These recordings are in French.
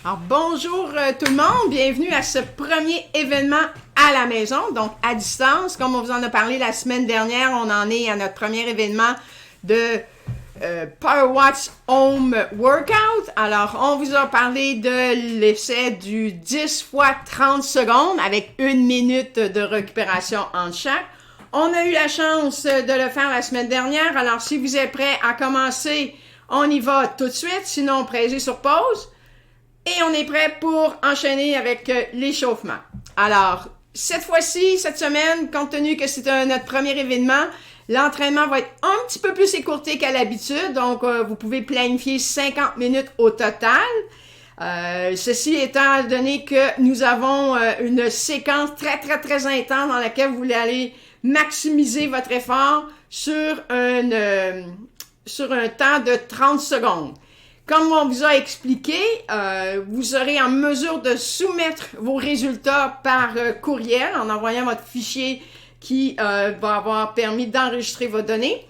Alors bonjour tout le monde, bienvenue à ce premier événement à la maison, donc à distance. Comme on vous en a parlé la semaine dernière, on en est à notre premier événement de PowerWatch Home Workout. Alors on vous a parlé de l'essai du 10 fois 30 secondes avec 1 minute de récupération en chaque. On a eu la chance de le faire la semaine dernière, alors si vous êtes prêts à commencer, on y va tout de suite, sinon pressez sur pause. Et on est prêt pour enchaîner avec l'échauffement. Alors, cette fois-ci, cette semaine, compte tenu que c'est notre premier événement, l'entraînement va être un petit peu plus écourté qu'à l'habitude. Donc, vous pouvez planifier 50 minutes au total. Ceci étant donné que nous avons une séquence très intense dans laquelle vous allez maximiser votre effort sur un temps de 30 secondes. Comme on vous a expliqué, vous serez en mesure de soumettre vos résultats par courriel en envoyant votre fichier qui va avoir permis d'enregistrer vos données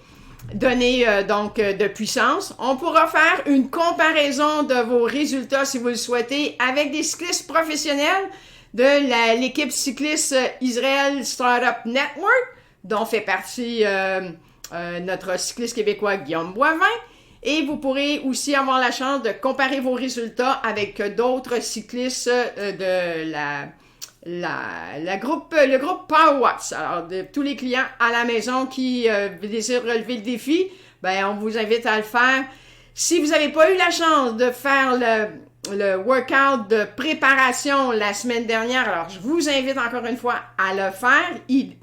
de puissance. On pourra faire une comparaison de vos résultats, si vous le souhaitez, avec des cyclistes professionnels de l'équipe cycliste Israel Startup Network, dont fait partie notre cycliste québécois Guillaume Boivin. Et vous pourrez aussi avoir la chance de comparer vos résultats avec d'autres cyclistes de le groupe PowerWatch. Alors, de tous les clients à la maison qui désirent relever le défi, ben on vous invite à le faire. Si vous n'avez pas eu la chance de faire le workout de préparation la semaine dernière, alors je vous invite encore une fois à le faire.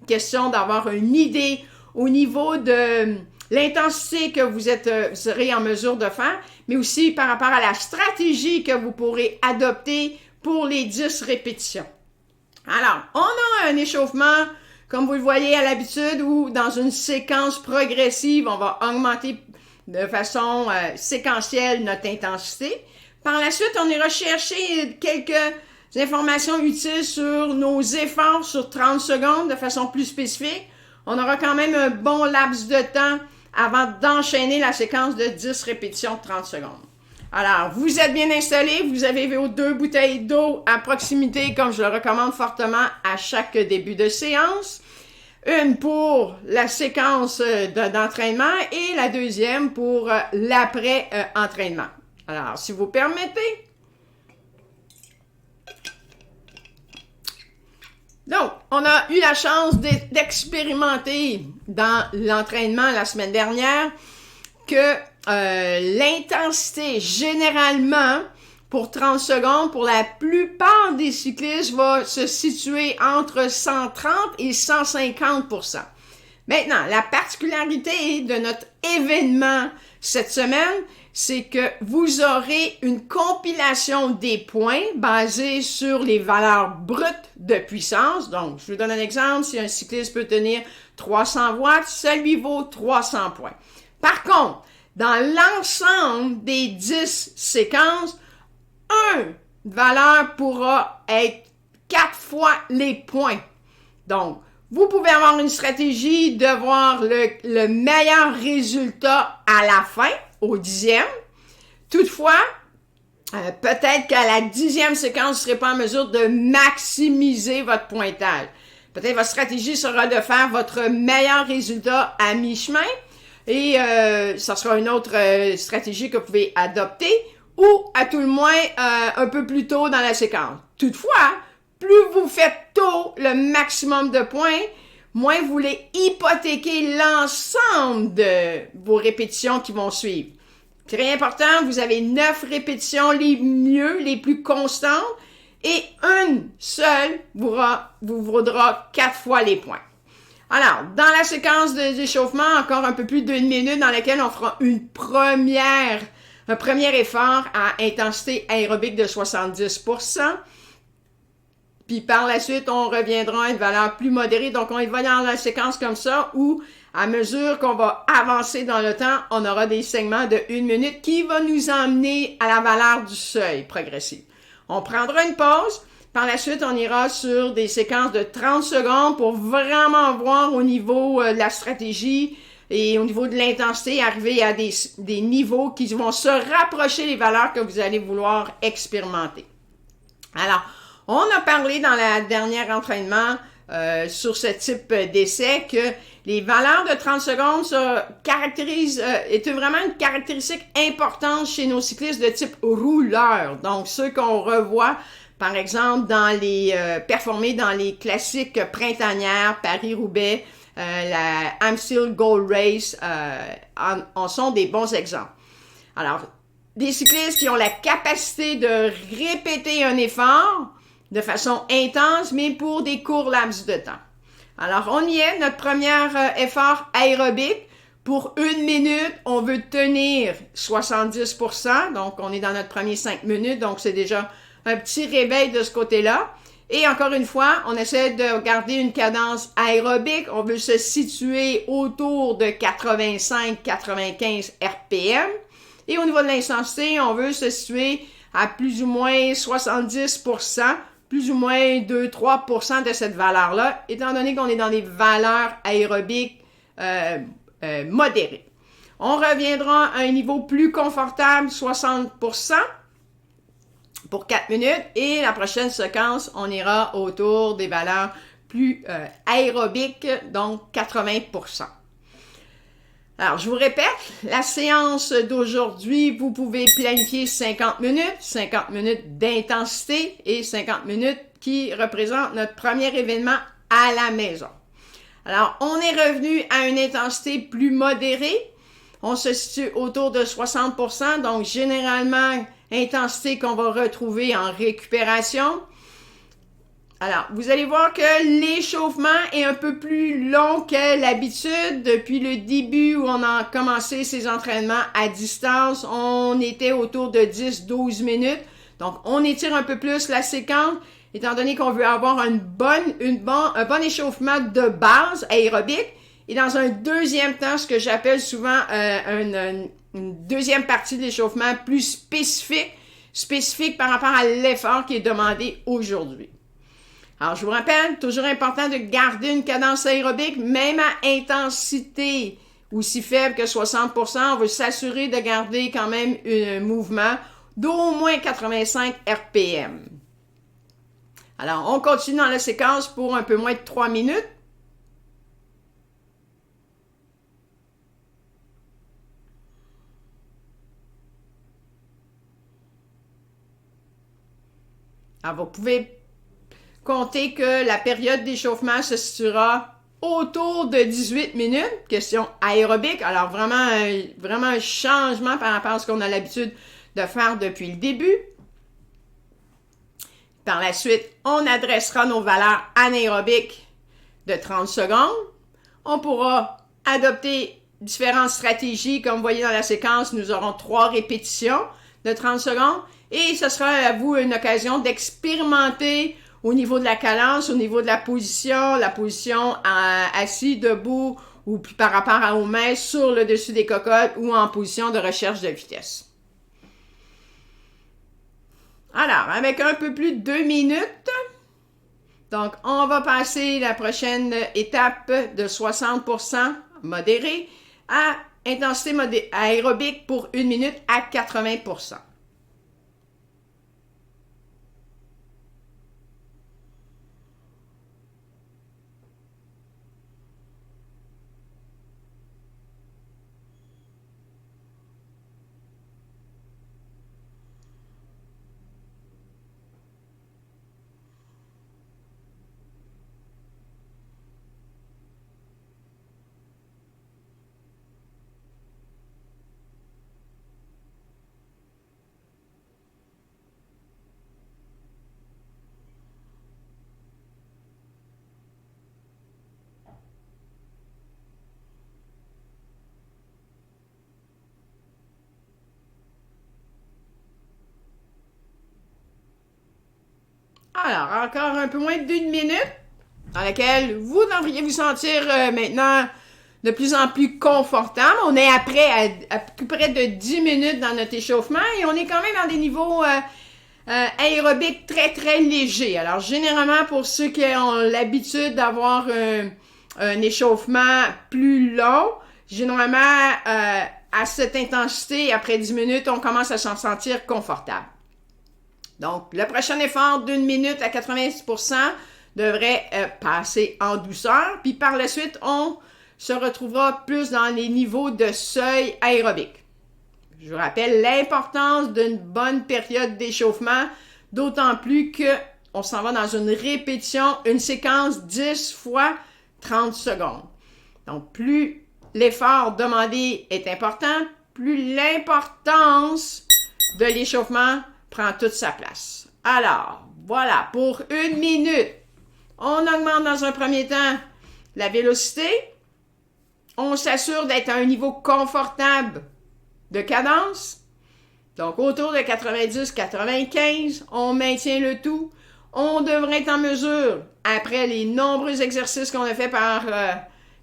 Question d'avoir une idée au niveau de l'intensité que vous serez en mesure de faire, mais aussi par rapport à la stratégie que vous pourrez adopter pour les 10 répétitions. Alors, on a un échauffement, comme vous le voyez à l'habitude, où dans une séquence progressive, on va augmenter de façon séquentielle notre intensité. Par la suite, on ira chercher quelques informations utiles sur nos efforts sur 30 secondes de façon plus spécifique. On aura quand même un bon laps de temps avant d'enchaîner la séquence de 10 répétitions de 30 secondes. Alors, vous êtes bien installés, vous avez vos 2 bouteilles d'eau à proximité, comme je le recommande fortement à chaque début de séance. Une pour la séquence d'entraînement et la deuxième pour l'après-entraînement. Alors, si vous permettez. Donc, on a eu la chance d'expérimenter dans l'entraînement la semaine dernière que l'intensité, généralement, pour 30 secondes, pour la plupart des cyclistes, va se situer entre 130 et 150%. Maintenant, la particularité de notre événement cette semaine, c'est que vous aurez une compilation des points basés sur les valeurs brutes de puissance. Donc, je vous donne un exemple. Si un cycliste peut tenir 300 watts, ça lui vaut 300 points. Par contre, dans l'ensemble des 10 séquences, une valeur pourra être 4 fois les points. Donc, vous pouvez avoir une stratégie de voir le meilleur résultat à la fin, au 10e. Toutefois, peut-être qu'à la 10e séquence, vous ne serez pas en mesure de maximiser votre pointage. Peut-être votre stratégie sera de faire votre meilleur résultat à mi-chemin et ça sera une autre stratégie que vous pouvez adopter ou à tout le moins un peu plus tôt dans la séquence. Toutefois, plus vous faites tôt le maximum de points, moins vous voulez hypothéquer l'ensemble de vos répétitions qui vont suivre. Très important, vous avez 9 répétitions les mieux, les plus constantes, et une seule vous vaudra 4 fois les points. Alors, dans la séquence d'échauffement, encore un peu plus d'1 minute dans laquelle on fera un premier effort à intensité aérobique de 70%. Puis par la suite, on reviendra à une valeur plus modérée. Donc, on va dans la séquence comme ça où, à mesure qu'on va avancer dans le temps, on aura des segments de 1 minute qui va nous emmener à la valeur du seuil progressif. On prendra une pause. Par la suite, on ira sur des séquences de 30 secondes pour vraiment voir au niveau de la stratégie et au niveau de l'intensité, arriver à des niveaux qui vont se rapprocher des valeurs que vous allez vouloir expérimenter. Alors, on a parlé dans la dernière entraînement sur ce type d'essai que les valeurs de 30 secondes est vraiment une caractéristique importante chez nos cyclistes de type rouleur. Donc, ceux qu'on revoit, par exemple, performer dans les classiques printanières, Paris-Roubaix, la Amstel Gold Race, en sont des bons exemples. Alors, des cyclistes qui ont la capacité de répéter un effort de façon intense, mais pour des courts laps de temps. Alors, on y est, notre premier effort aérobique. Pour 1 minute, on veut tenir 70%, donc on est dans notre premier 5 minutes, donc c'est déjà un petit réveil de ce côté-là. Et encore une fois, on essaie de garder une cadence aérobique. On veut se situer autour de 85-95 RPM. Et au niveau de l'intensité, on veut se situer à plus ou moins 70%, plus ou moins 2-3% de cette valeur-là, étant donné qu'on est dans des valeurs aérobiques modérées. On reviendra à un niveau plus confortable, 60%. Pour 4 minutes, et la prochaine séquence, on ira autour des valeurs plus aérobiques, donc 80%. Alors, je vous répète, la séance d'aujourd'hui, vous pouvez planifier 50 minutes d'intensité et 50 minutes qui représentent notre premier événement à la maison. Alors, on est revenu à une intensité plus modérée. On se situe autour de 60%, donc généralement, intensité qu'on va retrouver en récupération. Alors, vous allez voir que l'échauffement est un peu plus long que l'habitude. Depuis le début où on a commencé ces entraînements à distance, on était autour de 10-12 minutes. Donc, on étire un peu plus la séquence, étant donné qu'on veut avoir un bon échauffement de base aérobique. Et dans un deuxième temps, ce que j'appelle souvent une deuxième partie de l'échauffement plus spécifique par rapport à l'effort qui est demandé aujourd'hui. Alors, je vous rappelle, toujours important de garder une cadence aérobique, même à intensité aussi faible que 60%, on veut s'assurer de garder quand même un mouvement d'au moins 85 RPM. Alors, on continue dans la séquence pour un peu moins de 3 minutes. Alors, vous pouvez compter que la période d'échauffement se situera autour de 18 minutes, question aérobique. Alors, vraiment un changement par rapport à ce qu'on a l'habitude de faire depuis le début. Par la suite, on adressera nos valeurs anaérobiques de 30 secondes. On pourra adopter différentes stratégies. Comme vous voyez dans la séquence, nous aurons 3 répétitions de 30 secondes. Et ce sera à vous une occasion d'expérimenter au niveau de la cadence, au niveau de la position assis, debout ou par rapport aux mains sur le dessus des cocottes ou en position de recherche de vitesse. Alors, avec un peu plus de 2 minutes, donc on va passer la prochaine étape de 60% modéré à intensité aérobique pour 1 minute à 80%. Alors, encore un peu moins d'1 minute, dans laquelle vous devriez vous sentir maintenant de plus en plus confortable. On est après à peu près de 10 minutes dans notre échauffement et on est quand même dans des niveaux aérobiques très, très légers. Alors, généralement, pour ceux qui ont l'habitude d'avoir un échauffement plus long, Généralement, à cette intensité, après 10 minutes, on commence à s'en sentir confortable. Donc, le prochain effort d'une minute à 90% devrait passer en douceur. Puis par la suite, on se retrouvera plus dans les niveaux de seuil aérobique. Je vous rappelle l'importance d'une bonne période d'échauffement, d'autant plus qu'on s'en va dans une répétition, une séquence 10 fois 30 secondes. Donc, plus l'effort demandé est important, plus l'importance de l'échauffement prend toute sa place. Alors, voilà, pour une minute, on augmente dans un premier temps la vélocité. On s'assure d'être à un niveau confortable de cadence. Donc, autour de 90-95, on maintient le tout. On devrait être en mesure, après les nombreux exercices qu'on a fait par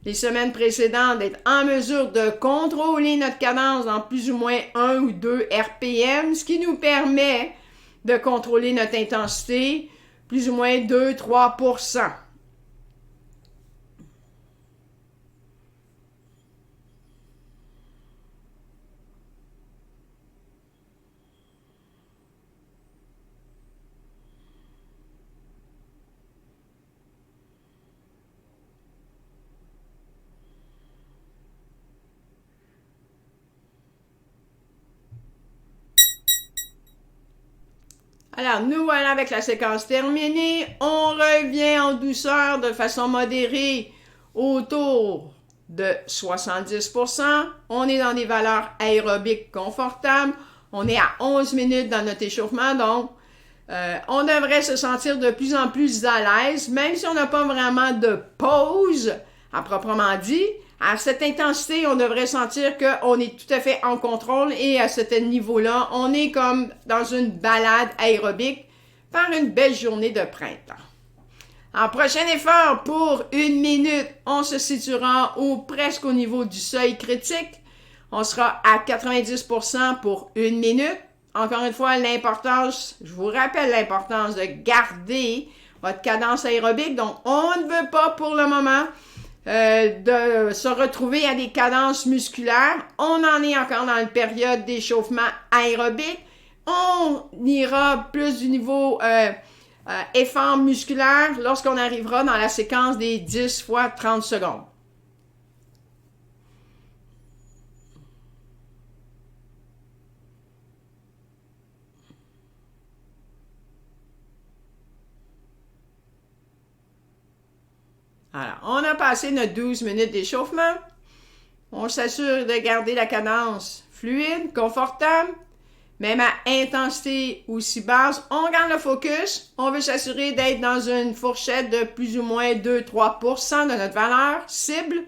les semaines précédentes, d'être en mesure de contrôler notre cadence dans plus ou moins 1 ou 2 RPM, ce qui nous permet de contrôler notre intensité, plus ou moins 2-3%. Alors, nous voilà avec la séquence terminée. On revient en douceur de façon modérée autour de 70%. On est dans des valeurs aérobiques confortables. On est à 11 minutes dans notre échauffement, donc on devrait se sentir de plus en plus à l'aise, même si on n'a pas vraiment de pause à proprement dit. À cette intensité, on devrait sentir qu'on est tout à fait en contrôle et à ce niveau-là, on est comme dans une balade aérobique par une belle journée de printemps. En prochain effort, pour une minute, on se situera presque au niveau du seuil critique. On sera à 90% pour une minute. Encore une fois, l'importance, je vous rappelle l'importance de garder votre cadence aérobique. Donc, on ne veut pas pour le moment de se retrouver à des cadences musculaires. On en est encore dans une période d'échauffement aérobique. On ira plus du niveau effort musculaire lorsqu'on arrivera dans la séquence des 10 fois 30 secondes. Alors, on a passé notre 12 minutes d'échauffement. On s'assure de garder la cadence fluide, confortable, même à intensité aussi basse. On garde le focus. On veut s'assurer d'être dans une fourchette de plus ou moins 2-3% de notre valeur cible.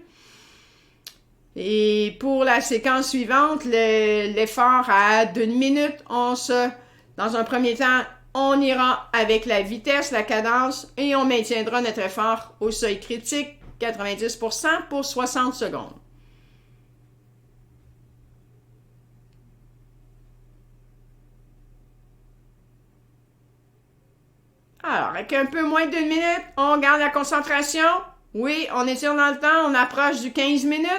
Et pour la séquence suivante, l'effort à 2 minutes, dans un premier temps, on ira avec la vitesse, la cadence, et on maintiendra notre effort au seuil critique, 90% pour 60 secondes. Alors, avec un peu moins d'1 minute, on garde la concentration. Oui, on étire dans le temps, on approche du 15 minutes.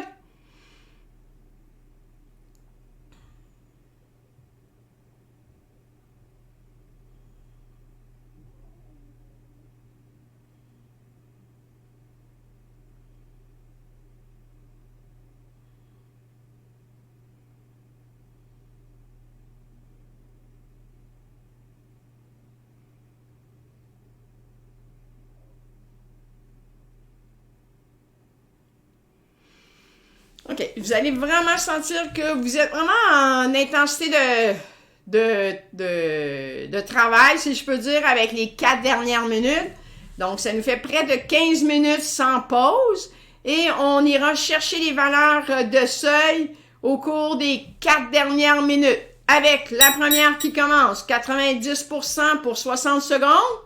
OK. Vous allez vraiment sentir que vous êtes vraiment en intensité de travail, si je peux dire, avec les 4 dernières minutes. Donc, ça nous fait près de 15 minutes sans pause. Et on ira chercher les valeurs de seuil au cours des 4 dernières minutes. Avec la première qui commence, 90% pour 60 secondes.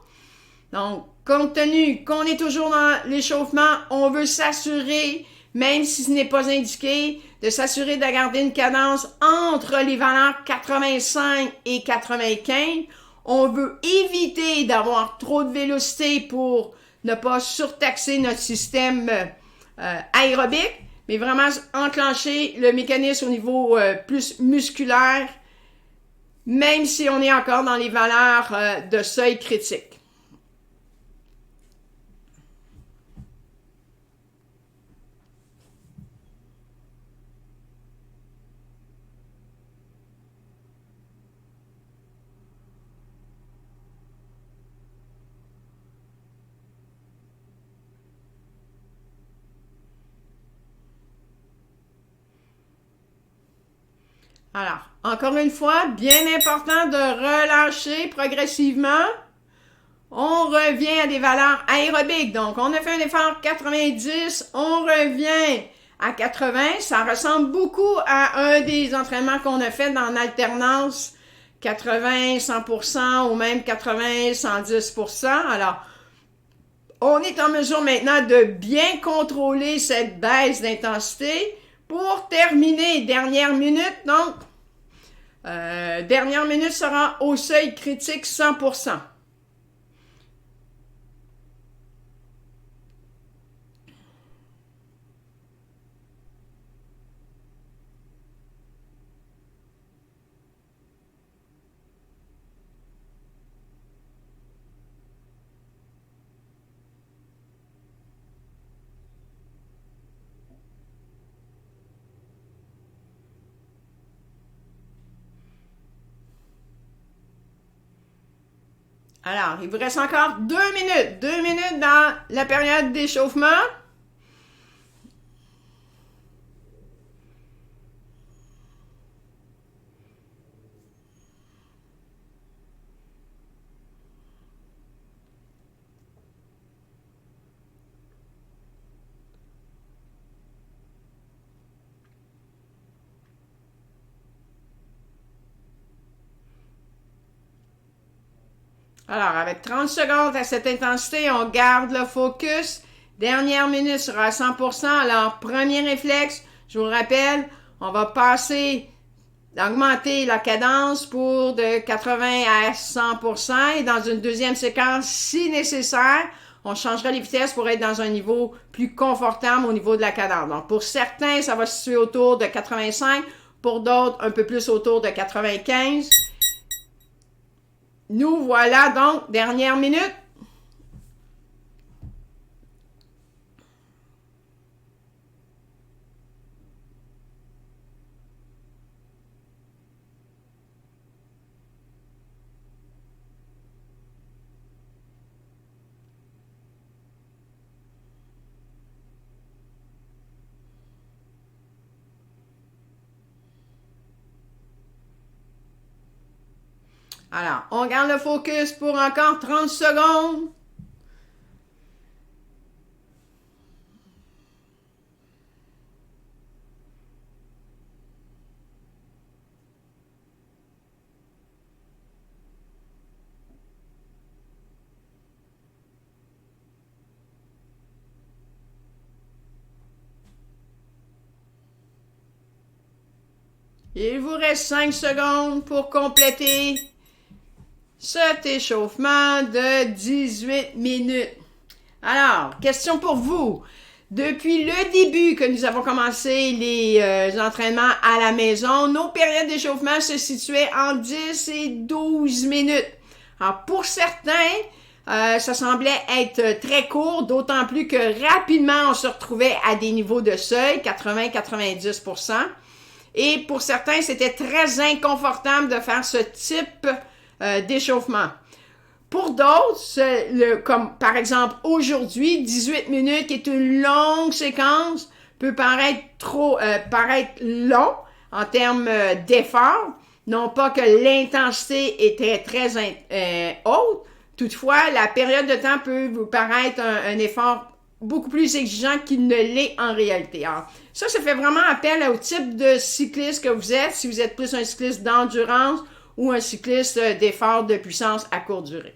Donc, compte tenu qu'on est toujours dans l'échauffement, on veut s'assurer, même si ce n'est pas indiqué, de s'assurer de garder une cadence entre les valeurs 85 et 95. On veut éviter d'avoir trop de vélocité pour ne pas surtaxer notre système aérobique, mais vraiment enclencher le mécanisme au niveau plus musculaire, même si on est encore dans les valeurs de seuil critique. Alors, encore une fois, bien important de relâcher progressivement. On revient à des valeurs aérobiques. Donc, on a fait un effort 90, on revient à 80. Ça ressemble beaucoup à un des entraînements qu'on a fait dans l'alternance 80, 100% ou même 80, 110%. Alors, on est en mesure maintenant de bien contrôler cette baisse d'intensité pour terminer. Dernière minute, donc, dernière minute sera au seuil critique 100%. Alors, il vous reste encore 2 minutes. 2 minutes dans la période d'échauffement. Alors, avec 30 secondes à cette intensité, on garde le focus. Dernière minute sera à 100%. Alors, premier réflexe, je vous le rappelle, on va passer d'augmenter la cadence pour de 80 à 100%. Et dans une deuxième séquence, si nécessaire, on changera les vitesses pour être dans un niveau plus confortable au niveau de la cadence. Donc, pour certains, ça va se situer autour de 85. Pour d'autres, un peu plus autour de 95. Nous voilà donc, dernière minute. Alors, on garde le focus pour encore 30 secondes. Il vous reste 5 secondes pour compléter cet échauffement de 18 minutes. Alors, question pour vous. Depuis le début que nous avons commencé les entraînements à la maison, nos périodes d'échauffement se situaient en 10 et 12 minutes. Alors, pour certains, ça semblait être très court, d'autant plus que rapidement, on se retrouvait à des niveaux de seuil, 80-90%. Et pour certains, c'était très inconfortable de faire ce type d'échauffement. Pour d'autres, comme par exemple aujourd'hui, 18 minutes, qui est une longue séquence, peut paraître long en termes d'effort. Non pas que l'intensité était très haute. Toutefois, la période de temps peut vous paraître un effort beaucoup plus exigeant qu'il ne l'est en réalité. Alors, ça fait vraiment appel au type de cycliste que vous êtes, si vous êtes plus un cycliste d'endurance ou un cycliste d'effort de puissance à courte durée.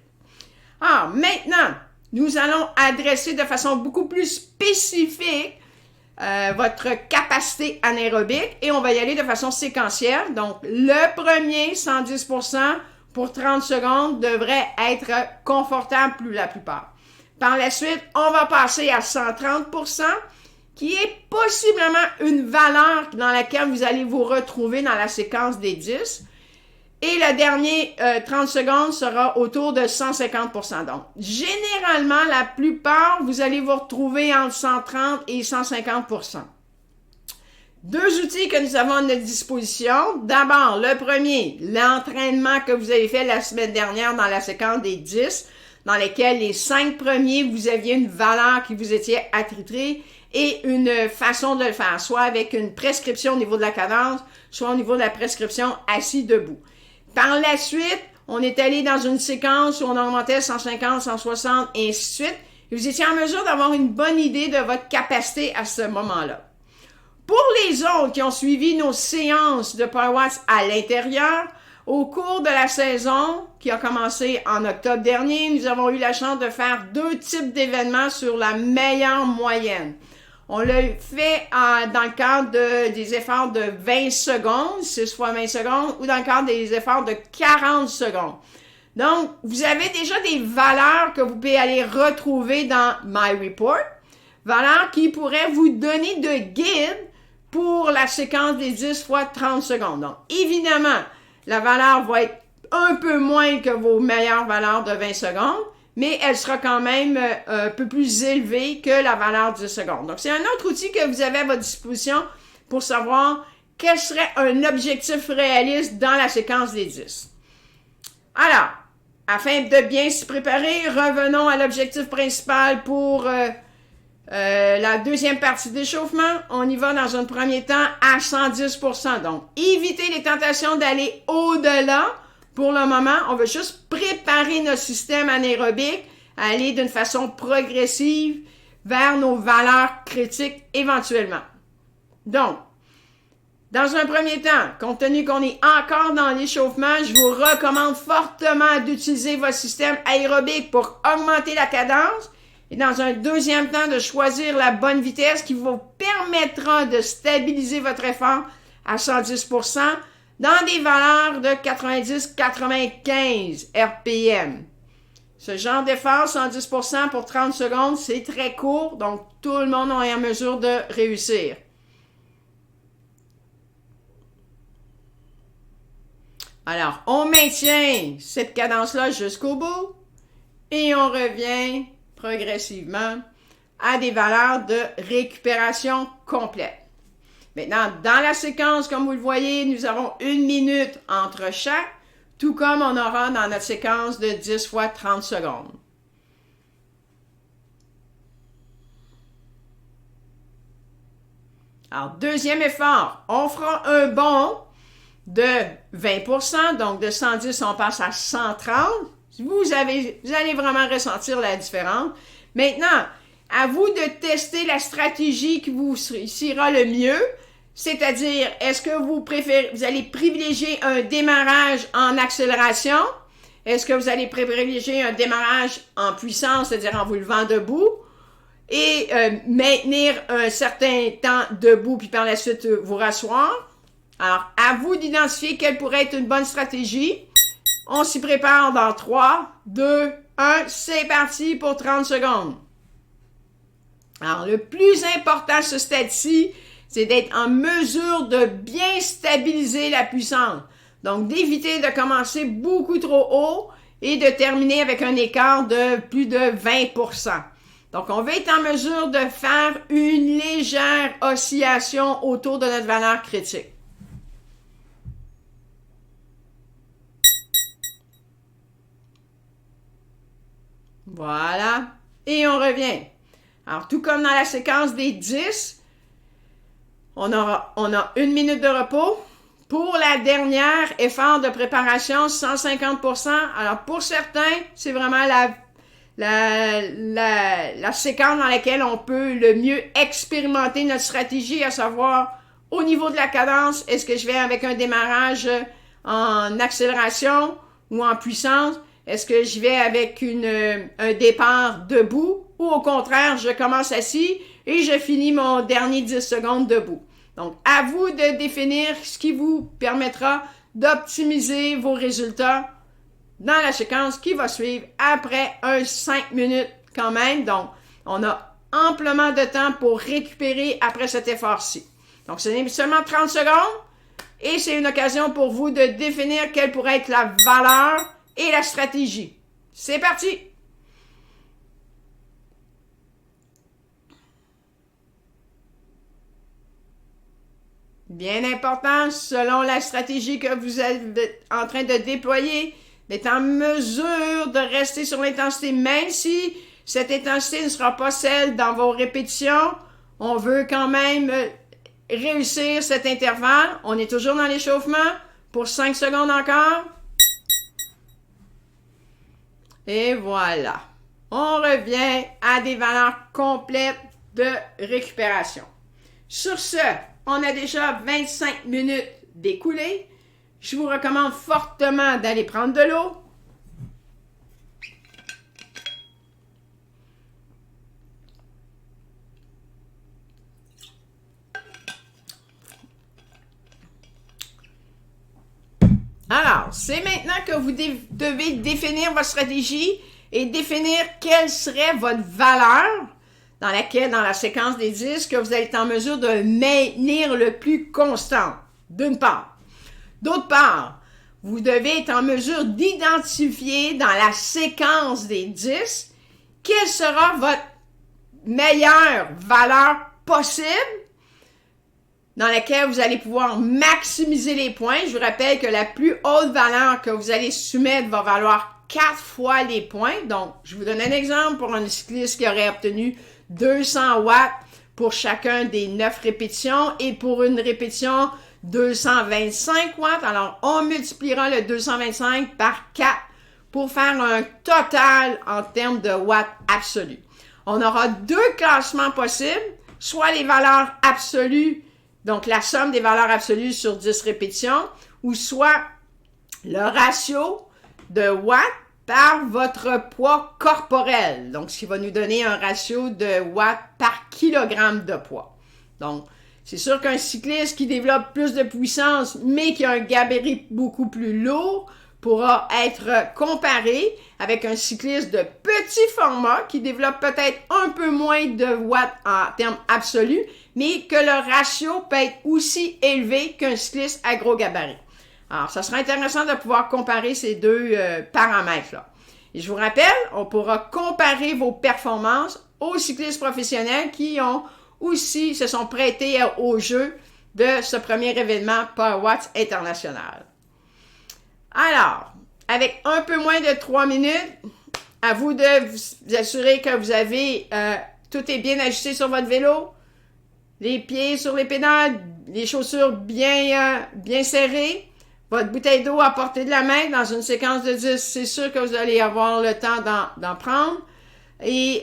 Alors, maintenant, nous allons adresser de façon beaucoup plus spécifique votre capacité anaérobique et on va y aller de façon séquentielle. Donc, le premier, 110% pour 30 secondes, devrait être confortable pour la plupart. Par la suite, on va passer à 130%. qui est possiblement une valeur dans laquelle vous allez vous retrouver dans la séquence des 10. Et le dernier 30 secondes sera autour de 150%. Donc, généralement, la plupart, vous allez vous retrouver entre 130 et 150%. Deux outils que nous avons à notre disposition. D'abord, le premier, l'entraînement que vous avez fait la semaine dernière dans la séquence des 10, dans lesquels les 5 premiers, vous aviez une valeur qui vous était attribuée et une façon de le faire, soit avec une prescription au niveau de la cadence, soit au niveau de la prescription assis debout. Par la suite, on est allé dans une séquence où on augmentait 150, 160 et ainsi de suite. Et vous étiez en mesure d'avoir une bonne idée de votre capacité à ce moment-là. Pour les autres qui ont suivi nos séances de Power Watts à l'intérieur, au cours de la saison qui a commencé en octobre dernier, nous avons eu la chance de faire 2 types d'événements sur la meilleure moyenne. On l'a fait dans le cadre des efforts de 20 secondes, 6 fois 20 secondes, ou dans le cadre des efforts de 40 secondes. Donc, vous avez déjà des valeurs que vous pouvez aller retrouver dans My Report, valeurs qui pourraient vous donner de guide pour la séquence des 10 fois 30 secondes. Donc, évidemment, la valeur va être un peu moins que vos meilleures valeurs de 20 secondes, mais elle sera quand même un peu plus élevée que la valeur de 10 secondes. Donc, c'est un autre outil que vous avez à votre disposition pour savoir quel serait un objectif réaliste dans la séquence des 10. Alors, afin de bien s'y préparer, revenons à l'objectif principal pour la deuxième partie d'échauffement. On y va dans un premier temps à 110%. Donc, évitez les tentations d'aller au-delà. Pour le moment, on veut juste préparer notre système anaérobique à aller d'une façon progressive vers nos valeurs critiques éventuellement. Donc, dans un premier temps, compte tenu qu'on est encore dans l'échauffement, je vous recommande fortement d'utiliser votre système aérobique pour augmenter la cadence et dans un deuxième temps, de choisir la bonne vitesse qui vous permettra de stabiliser votre effort à 110%. Dans des valeurs de 90-95 RPM. Ce genre d'effort, 110% pour 30 secondes, c'est très court, donc tout le monde est en mesure de réussir. Alors, on maintient cette cadence-là jusqu'au bout et on revient progressivement à des valeurs de récupération complète. Maintenant, dans la séquence, comme vous le voyez, nous avons 1 minute entre chaque, tout comme on aura dans notre séquence de 10 fois 30 secondes. Alors, deuxième effort, on fera un bond de 20%, donc de 110, on passe à 130. Vous allez vraiment ressentir la différence. Maintenant, à vous de tester la stratégie qui vous sera le mieux. C'est-à-dire, est-ce que vous allez privilégier un démarrage en accélération? Est-ce que vous allez privilégier un démarrage en puissance, c'est-à-dire en vous levant debout? Et maintenir un certain temps debout, puis par la suite vous rasseoir? Alors, à vous d'identifier quelle pourrait être une bonne stratégie. On s'y prépare dans 3, 2, 1, c'est parti pour 30 secondes. Alors, le plus important à ce stade-ci, c'est d'être en mesure de bien stabiliser la puissance. Donc, d'éviter de commencer beaucoup trop haut et de terminer avec un écart de plus de 20%. Donc, on va être en mesure de faire une légère oscillation autour de notre valeur critique. Voilà. Et on revient. Alors, tout comme dans la séquence des 10, on a 1 minute de repos. Pour la dernière, effort de préparation, 150%. Alors, pour certains, c'est vraiment la séquence dans laquelle on peut le mieux expérimenter notre stratégie, à savoir, au niveau de la cadence, est-ce que je vais avec un démarrage en accélération ou en puissance? Est-ce que je vais avec un départ debout ou au contraire, je commence assis et je finis mon dernier 10 secondes debout? Donc, à vous de définir ce qui vous permettra d'optimiser vos résultats dans la séquence qui va suivre après 5 minutes quand même. Donc, on a amplement de temps pour récupérer après cet effort-ci. Donc, ce n'est seulement 30 secondes et c'est une occasion pour vous de définir quelle pourrait être la valeur et la stratégie. C'est parti! Bien important, selon la stratégie que vous êtes en train de déployer, d'être en mesure de rester sur l'intensité, même si cette intensité ne sera pas celle dans vos répétitions. On veut quand même réussir cet intervalle. On est toujours dans l'échauffement pour 5 secondes encore. Et voilà. On revient à des valeurs complètes de récupération. Sur ce, on a déjà 25 minutes d'écoulées. Je vous recommande fortement d'aller prendre de l'eau. Alors, c'est maintenant que vous devez définir votre stratégie et définir quelle serait votre valeur dans la séquence des 10, que vous allez être en mesure de maintenir le plus constant, d'une part. D'autre part, vous devez être en mesure d'identifier dans la séquence des 10 quelle sera votre meilleure valeur possible dans laquelle vous allez pouvoir maximiser les points. Je vous rappelle que la plus haute valeur que vous allez soumettre va valoir 4 fois les points. Donc, je vous donne un exemple pour un cycliste qui aurait obtenu 200 watts pour chacun des 9 répétitions et pour une répétition 225 watts. Alors, on multipliera le 225 par 4 pour faire un total en termes de watts absolus. On aura 2 classements possibles, soit les valeurs absolues, donc la somme des valeurs absolues sur 10 répétitions, ou soit le ratio de watts par votre poids corporel. Donc, ce qui va nous donner un ratio de watts par kilogramme de poids. Donc, c'est sûr qu'un cycliste qui développe plus de puissance, mais qui a un gabarit beaucoup plus lourd, pourra être comparé avec un cycliste de petit format qui développe peut-être un peu moins de watts en termes absolus, mais que le ratio peut être aussi élevé qu'un cycliste à gros gabarit. Alors, ça sera intéressant de pouvoir comparer ces deux paramètres-là. Et je vous rappelle, on pourra comparer vos performances aux cyclistes professionnels qui se sont prêtés au jeu de ce premier événement PowerWatts international. Alors, avec un peu moins de 3 minutes, à vous de vous assurer que vous avez tout est bien ajusté sur votre vélo, les pieds sur les pédales, les chaussures bien serrées, votre bouteille d'eau à portée de la main dans une séquence de 10, c'est sûr que vous allez avoir le temps d'en prendre. Et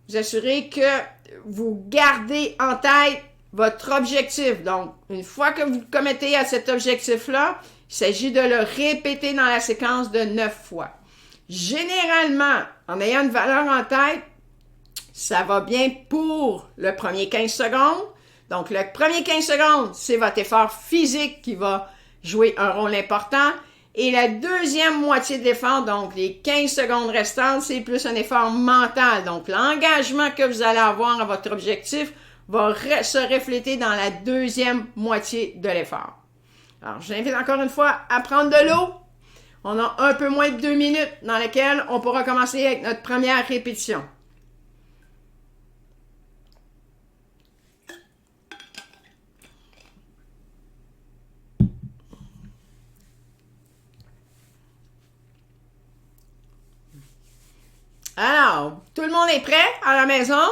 vous assurez que vous gardez en tête votre objectif. Donc, une fois que vous commettez à cet objectif-là, il s'agit de le répéter dans la séquence de 9 fois. Généralement, en ayant une valeur en tête, ça va bien pour le premier 15 secondes. Donc, le premier 15 secondes, c'est votre effort physique qui va jouer un rôle important. Et la deuxième moitié de l'effort, donc les 15 secondes restantes, c'est plus un effort mental. Donc, l'engagement que vous allez avoir à votre objectif va se refléter dans la deuxième moitié de l'effort. Alors, je vous invite encore une fois à prendre de l'eau. On a un peu moins de 2 minutes dans lesquelles on pourra commencer avec notre première répétition. Alors, tout le monde est prêt à la maison?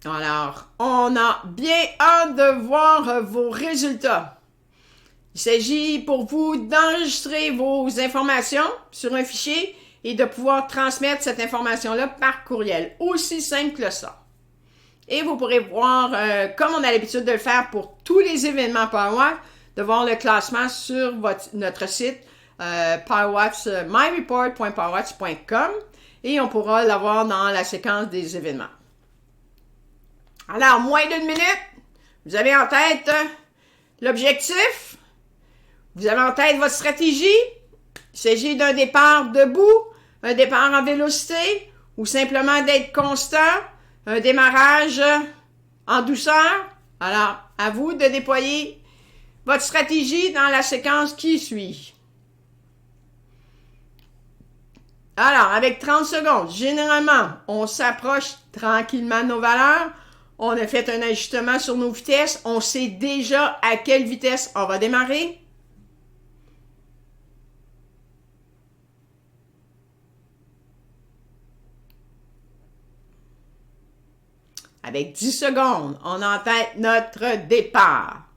Alors, on a bien hâte de voir vos résultats. Il s'agit pour vous d'enregistrer vos informations sur un fichier et de pouvoir transmettre cette information-là par courriel. Aussi simple que ça. Et vous pourrez voir, comme on a l'habitude de le faire pour tous les événements PowerWatts, de voir le classement sur notre site myreport.powerwatts.com et on pourra l'avoir dans la séquence des événements. Alors, moins d'une minute, vous avez en tête l'objectif, vous avez en tête votre stratégie. Il s'agit d'un départ debout, un départ en vélocité ou simplement d'être constant, un démarrage en douceur. Alors, à vous de déployer votre stratégie dans la séquence qui suit. Alors, avec 30 secondes, généralement, on s'approche tranquillement de nos valeurs. On a fait un ajustement sur nos vitesses. On sait déjà à quelle vitesse on va démarrer. Avec 10 secondes, on entête notre départ.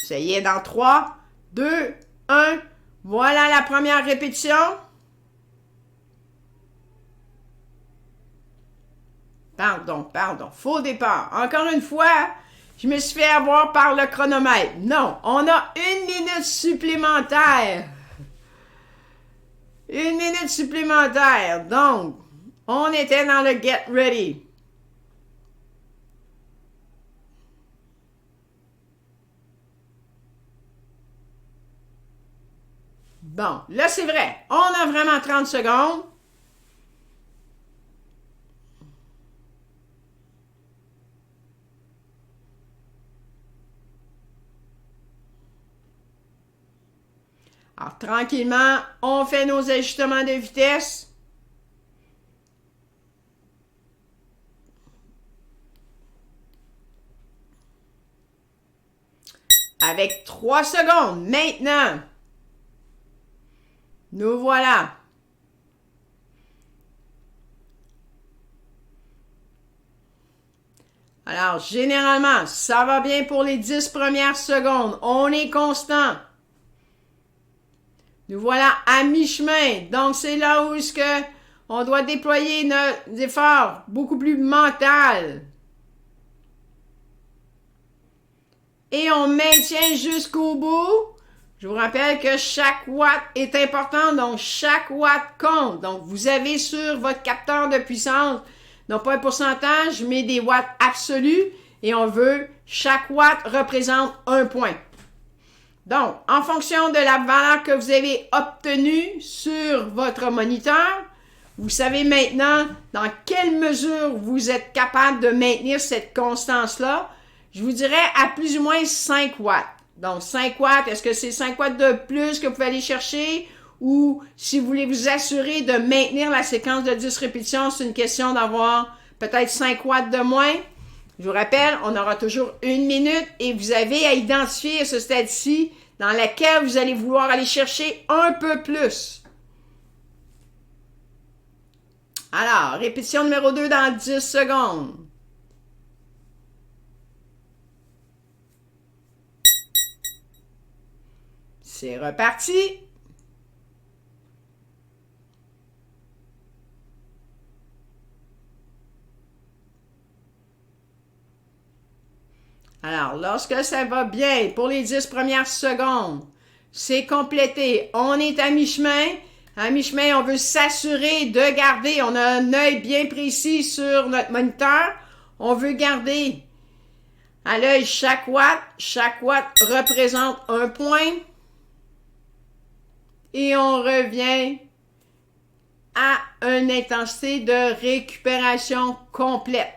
Ça y est, dans 3, 2, 1. Voilà la première répétition. Pardon. Faux départ. Encore une fois, je me suis fait avoir par le chronomètre. Non, on a 1 minute supplémentaire. 1 minute supplémentaire. Donc, on était dans le get ready. Bon, là c'est vrai. On a vraiment 30 secondes. Alors, tranquillement, on fait nos ajustements de vitesse. Avec 3 secondes, maintenant. Nous voilà. Alors, généralement, ça va bien pour les 10 premières secondes. On est constant. Nous voilà à mi-chemin. Donc, c'est là où on doit déployer nos efforts beaucoup plus mental. Et on maintient jusqu'au bout. Je vous rappelle que chaque watt est important, donc chaque watt compte. Donc, vous avez sur votre capteur de puissance, non pas un pourcentage, mais des watts absolus. Et on veut, chaque watt représente un point. Donc, en fonction de la valeur que vous avez obtenue sur votre moniteur, vous savez maintenant dans quelle mesure vous êtes capable de maintenir cette constance-là. Je vous dirais à plus ou moins 5 watts. Donc, 5 watts, est-ce que c'est 5 watts de plus que vous pouvez aller chercher? Ou si vous voulez vous assurer de maintenir la séquence de 10 répétitions, c'est une question d'avoir peut-être 5 watts de moins. Je vous rappelle, on aura toujours 1 minute et vous avez à identifier à ce stade-ci dans laquelle vous allez vouloir aller chercher un peu plus. Alors, répétition numéro 2 dans 10 secondes. C'est reparti. Alors, lorsque ça va bien pour les 10 premières secondes, c'est complété. On est à mi-chemin. À mi-chemin, on veut s'assurer de garder. On a un œil bien précis sur notre moniteur. On veut garder à l'œil chaque watt. Chaque watt représente un point. Et on revient à une intensité de récupération complète.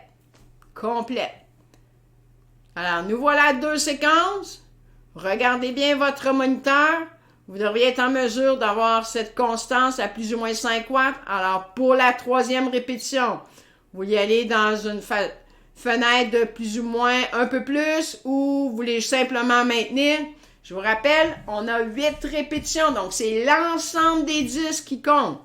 Alors, nous voilà à 2 séquences. Regardez bien votre moniteur. Vous devriez être en mesure d'avoir cette constance à plus ou moins 5 watts. Alors, pour la 3e répétition, vous y allez dans une fenêtre de plus ou moins un peu plus ou vous voulez simplement maintenir. Je vous rappelle, on a 8 répétitions, donc c'est l'ensemble des 10 qui compte.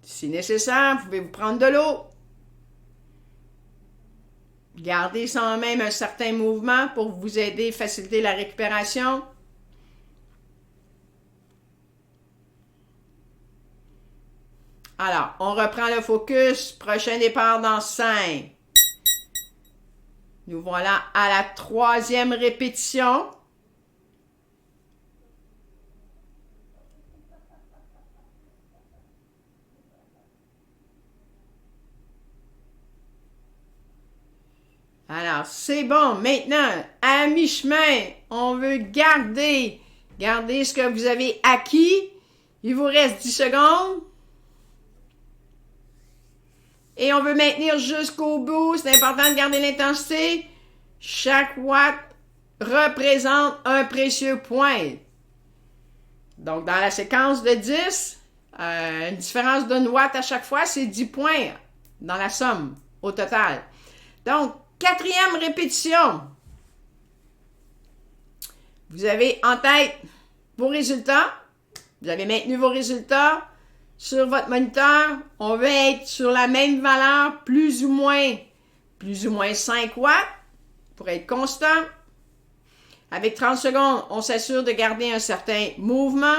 Si nécessaire, vous pouvez vous prendre de l'eau. Gardez sans même un certain mouvement pour vous aider à faciliter la récupération. Alors, on reprend le focus. Prochain départ dans 5. Nous voilà à la 3e répétition. Alors, c'est bon. Maintenant, à mi-chemin, on veut garder ce que vous avez acquis. Il vous reste 10 secondes. Et on veut maintenir jusqu'au bout. C'est important de garder l'intensité. Chaque watt représente un précieux point. Donc, dans la séquence de 10, une différence d'une watt à chaque fois, c'est 10 points dans la somme au total. Donc, 4e répétition. Vous avez en tête vos résultats. Vous avez maintenu vos résultats sur votre moniteur. On veut être sur la même valeur, plus ou moins 5 watts pour être constant. Avec 30 secondes, on s'assure de garder un certain mouvement.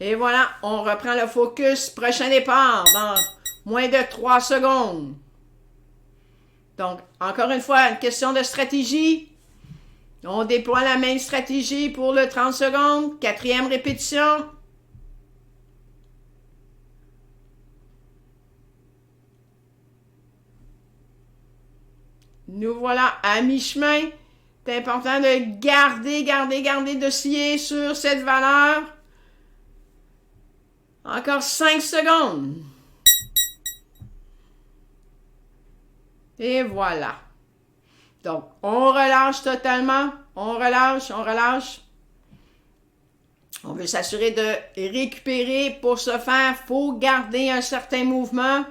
Et voilà, on reprend le focus. Prochain départ dans moins de 3 secondes. Donc, encore une fois, une question de stratégie. On déploie la même stratégie pour le 30 secondes. 4e répétition. Nous voilà à mi-chemin. C'est important de garder, d'osciller sur cette valeur. Encore 5 secondes. Et voilà. Donc, on relâche totalement. On relâche. On veut s'assurer de récupérer. Pour ce faire, il faut garder un certain mouvement.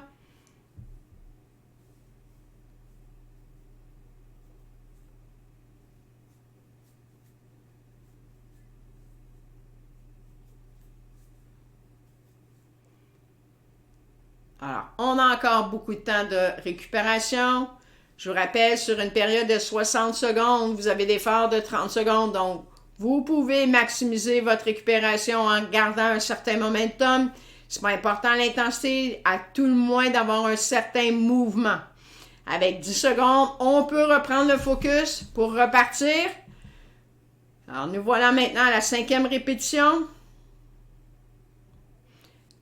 Alors, on a encore beaucoup de temps de récupération. Je vous rappelle, sur une période de 60 secondes, vous avez des phares de 30 secondes. Donc, vous pouvez maximiser votre récupération en gardant un certain momentum. C'est pas important l'intensité, à tout le moins d'avoir un certain mouvement. Avec 10 secondes, on peut reprendre le focus pour repartir. Alors, nous voilà maintenant à la 5e répétition.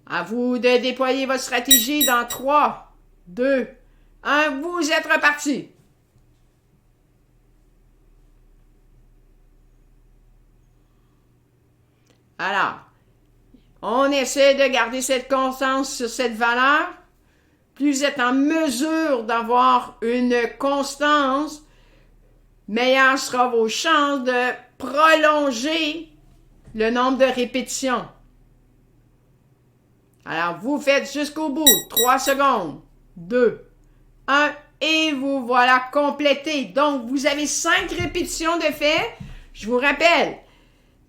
À vous de déployer votre stratégie dans 3, 2, 1. Vous êtes reparti. Alors, on essaie de garder cette constance sur cette valeur. Plus vous êtes en mesure d'avoir une constance, meilleures seront vos chances de prolonger le nombre de répétitions. Alors, vous faites jusqu'au bout. 3 secondes. 2, 1. Et vous voilà complété. Donc, vous avez 5 répétitions de fait. Je vous rappelle,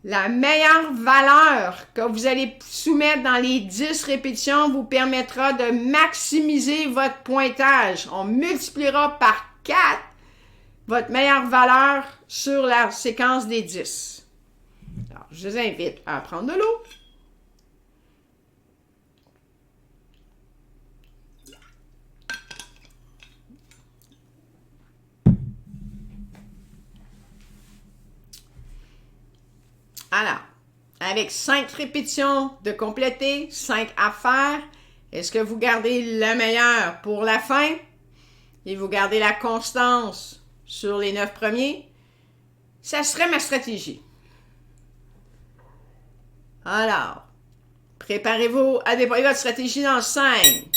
la meilleure valeur que vous allez soumettre dans les 10 répétitions vous permettra de maximiser votre pointage. On multipliera par 4 votre meilleure valeur sur la séquence des 10. Alors, je vous invite à prendre de l'eau. Alors, avec 5 répétitions de compléter, 5 à faire, est-ce que vous gardez le meilleur pour la fin et vous gardez la constance sur les 9 premiers? Ça serait ma stratégie. Alors, préparez-vous à déployer votre stratégie dans 5.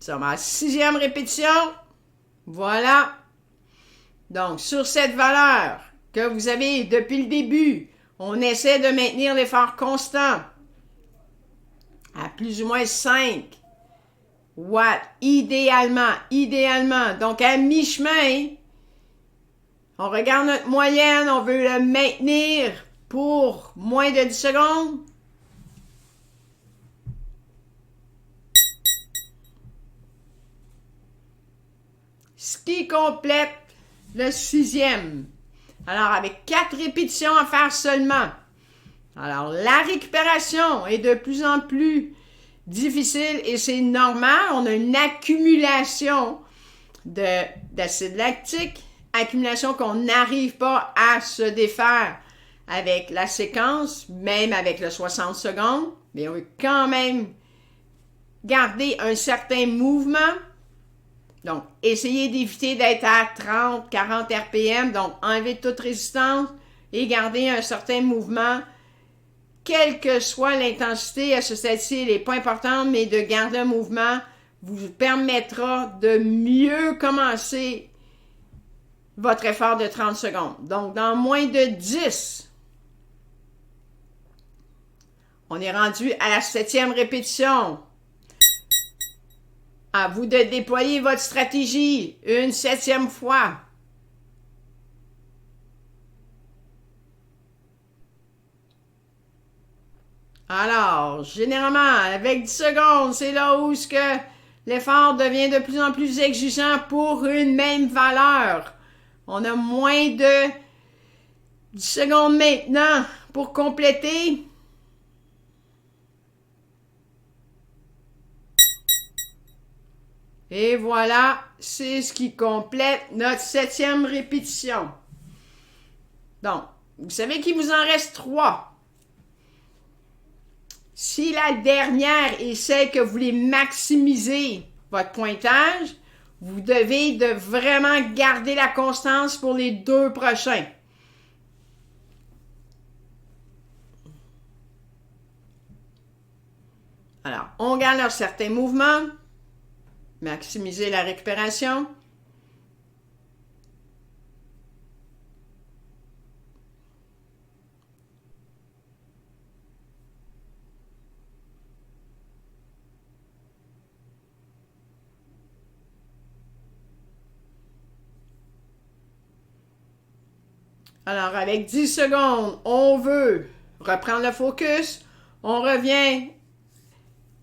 Ça va à 6e répétition. Voilà. Donc, sur cette valeur que vous avez depuis le début, on essaie de maintenir l'effort constant à plus ou moins 5 watts, idéalement. Donc, à mi-chemin, on regarde notre moyenne, on veut le maintenir pour moins de 10 secondes. Ce qui complète le 6e. Alors, avec 4 répétitions à faire seulement. Alors, la récupération est de plus en plus difficile et c'est normal. On a une accumulation d'acide lactique, accumulation qu'on n'arrive pas à se défaire avec la séquence, même avec le 60 secondes, mais on veut quand même garder un certain mouvement. Donc, essayez d'éviter d'être à 30, 40 RPM, donc enlevez toute résistance et garder un certain mouvement. Quelle que soit l'intensité, à ce stade-ci, elle n'est pas importante, mais de garder un mouvement vous permettra de mieux commencer votre effort de 30 secondes. Donc, dans moins de 10, on est rendu à la 7e répétition. À vous de déployer votre stratégie une 7e fois. Alors, généralement, avec 10 secondes, c'est là où l'effort devient de plus en plus exigeant pour une même valeur. On a moins de 10 secondes maintenant pour compléter. Et voilà, c'est ce qui complète notre 7e répétition. Donc, vous savez qu'il vous en reste 3. Si la dernière est celle que vous voulez maximiser votre pointage, vous devez de vraiment garder la constance pour les 2 prochains. Alors, on garde un certain mouvement. Maximiser la récupération. Alors, avec 10 secondes, on veut reprendre le focus. On revient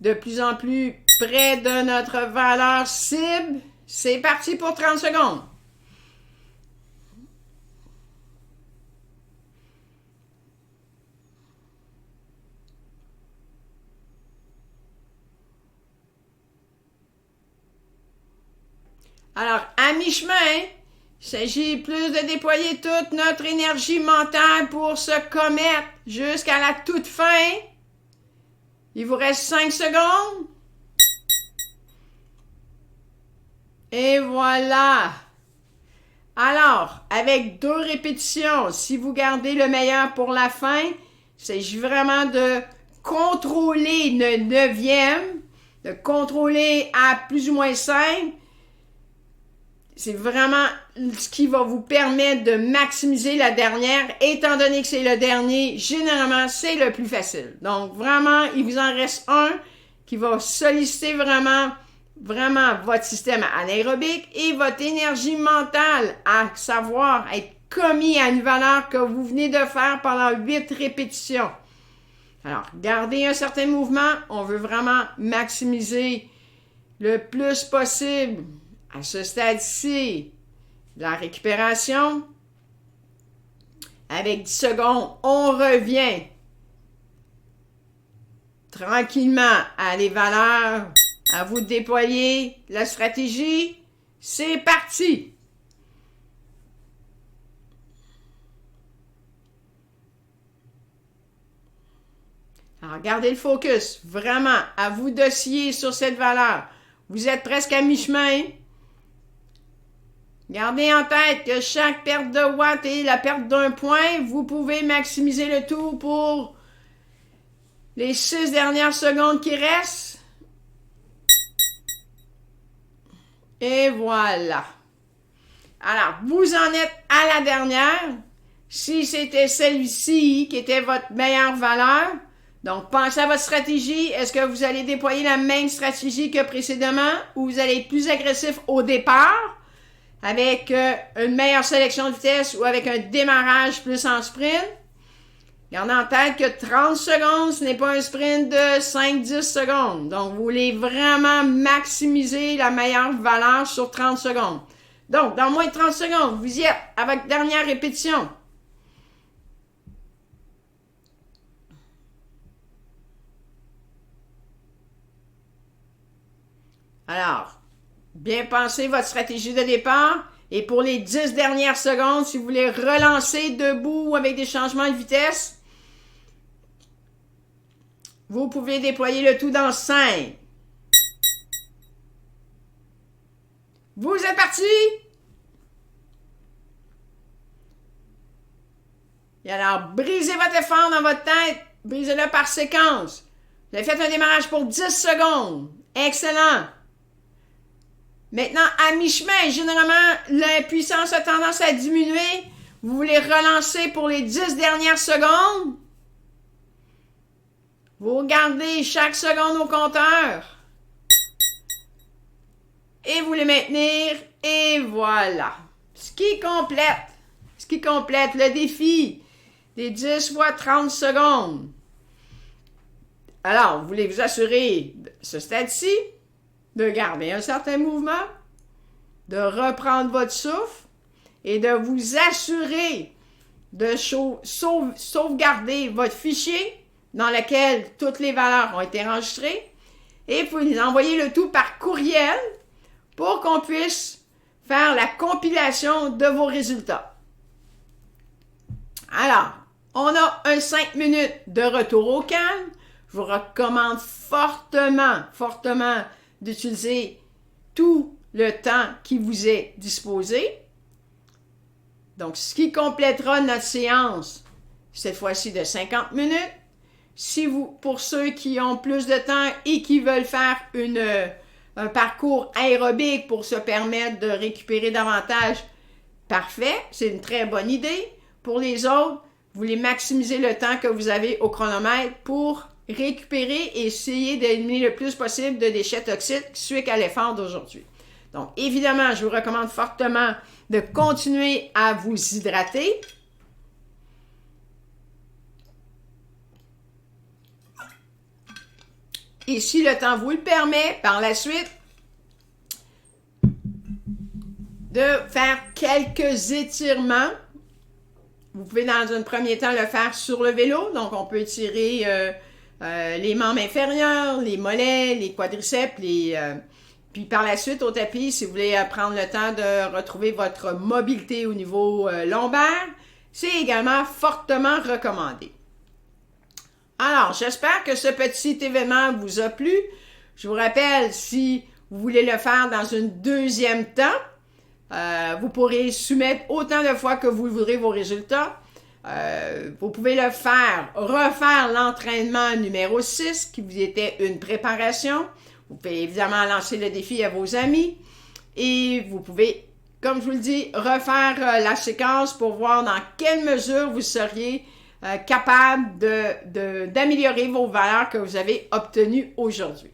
de plus en plus près de notre valeur cible. C'est parti pour 30 secondes. Alors, à mi-chemin, il s'agit plus de déployer toute notre énergie mentale pour se commettre jusqu'à la toute fin. Il vous reste 5 secondes. Et voilà. Alors, avec 2 répétitions, si vous gardez le meilleur pour la fin, il s'agit vraiment de contrôler le 9e, de contrôler à plus ou moins 5. C'est vraiment ce qui va vous permettre de maximiser la dernière. Étant donné que c'est le dernier, généralement, c'est le plus facile. Donc, vraiment, il vous en reste un qui va solliciter vraiment votre système anaérobique et votre énergie mentale, à savoir être commis à une valeur que vous venez de faire pendant 8 répétitions. Alors, gardez un certain mouvement. On veut vraiment maximiser le plus possible. À ce stade-ci, la récupération, avec 10 secondes, on revient tranquillement à les valeurs. À vous de déployer la stratégie. C'est parti! Alors, gardez le focus. Vraiment, à vous d'osciller sur cette valeur. Vous êtes presque à mi-chemin. Gardez en tête que chaque perte de watts est la perte d'un point. Vous pouvez maximiser le tout pour les 6 dernières secondes qui restent. Et voilà. Alors, vous en êtes à la dernière. Si c'était celle-ci qui était votre meilleure valeur, donc pensez à votre stratégie. Est-ce que vous allez déployer la même stratégie que précédemment ou vous allez être plus agressif au départ avec une meilleure sélection de vitesse ou avec un démarrage plus en sprint? Gardez en tête que 30 secondes, ce n'est pas un sprint de 5-10 secondes. Donc, vous voulez vraiment maximiser la meilleure valeur sur 30 secondes. Donc, dans moins de 30 secondes, vous y êtes à votre dernière répétition. Alors, bien penser votre stratégie de départ. Et pour les 10 dernières secondes, si vous voulez relancer debout avec des changements de vitesse, vous pouvez déployer le tout dans 5. Vous êtes parti! Et alors, brisez votre effort dans votre tête. Brisez-le par séquence. Vous avez fait un démarrage pour 10 secondes. Excellent. Maintenant, à mi-chemin, généralement, la puissance a tendance à diminuer. Vous voulez relancer pour les 10 dernières secondes. Vous regardez chaque seconde au compteur. Et vous les maintenir. Et voilà. Ce qui complète le défi des 10 fois 30 secondes. Alors, vous voulez vous assurer, ce stade-ci, de garder un certain mouvement, de reprendre votre souffle et de vous assurer de sauvegarder votre fichier dans lequel toutes les valeurs ont été enregistrées et vous les envoyer le tout par courriel pour qu'on puisse faire la compilation de vos résultats. Alors, on a un 5 minutes de retour au calme. Je vous recommande fortement d'utiliser tout le temps qui vous est disposé. Donc, ce qui complétera notre séance, cette fois-ci de 50 minutes. Pour ceux qui ont plus de temps et qui veulent faire un parcours aérobique pour se permettre de récupérer davantage, parfait, c'est une très bonne idée. Pour les autres, vous voulez maximiser le temps que vous avez au chronomètre pour récupérer et essayer d'éliminer le plus possible de déchets toxiques suite à l'effort d'aujourd'hui. Donc, évidemment, je vous recommande fortement de continuer à vous hydrater. Et si le temps vous le permet, par la suite, de faire quelques étirements. Vous pouvez dans un premier temps le faire sur le vélo. Donc, on peut étirer les membres inférieurs, les mollets, les quadriceps, puis par la suite au tapis, si vous voulez prendre le temps de retrouver votre mobilité au niveau lombaire, c'est également fortement recommandé. Alors, j'espère que ce petit événement vous a plu. Je vous rappelle, si vous voulez le faire dans un deuxième temps, vous pourrez soumettre autant de fois que vous voudrez vos résultats. Vous pouvez refaire l'entraînement numéro 6 qui vous était une préparation. Vous pouvez évidemment lancer le défi à vos amis et vous pouvez, comme je vous le dis, refaire la séquence pour voir dans quelle mesure vous seriez capable d'améliorer vos valeurs que vous avez obtenues aujourd'hui.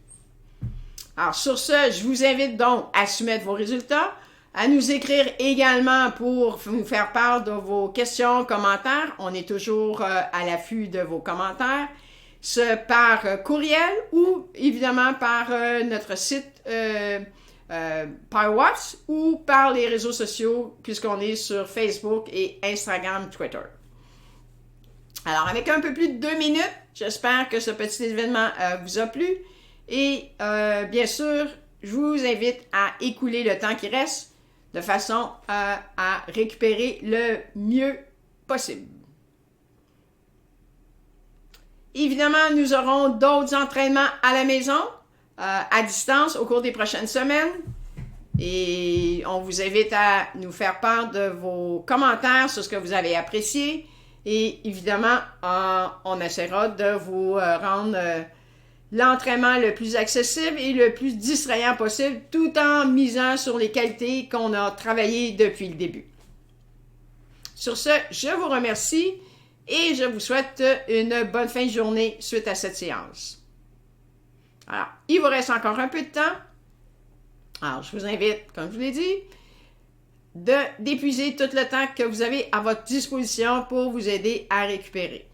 Alors sur ce, je vous invite donc à soumettre vos résultats, à nous écrire également pour nous faire part de vos questions, commentaires. On est toujours à l'affût de vos commentaires, par courriel ou évidemment par notre site PowerWatts ou par les réseaux sociaux puisqu'on est sur Facebook et Instagram, Twitter. Alors, avec un peu plus de 2 minutes, j'espère que ce petit événement vous a plu. Et bien sûr, je vous invite à écouler le temps qui reste de façon à récupérer le mieux possible. Évidemment, nous aurons d'autres entraînements à la maison, à distance, au cours des prochaines semaines. Et on vous invite à nous faire part de vos commentaires sur ce que vous avez apprécié. Et évidemment, on essaiera de vous rendre l'entraînement le plus accessible et le plus distrayant possible, tout en misant sur les qualités qu'on a travaillées depuis le début. Sur ce, je vous remercie et je vous souhaite une bonne fin de journée suite à cette séance. Alors, il vous reste encore un peu de temps. Alors, je vous invite, comme je vous l'ai dit, d'épuiser tout le temps que vous avez à votre disposition pour vous aider à récupérer.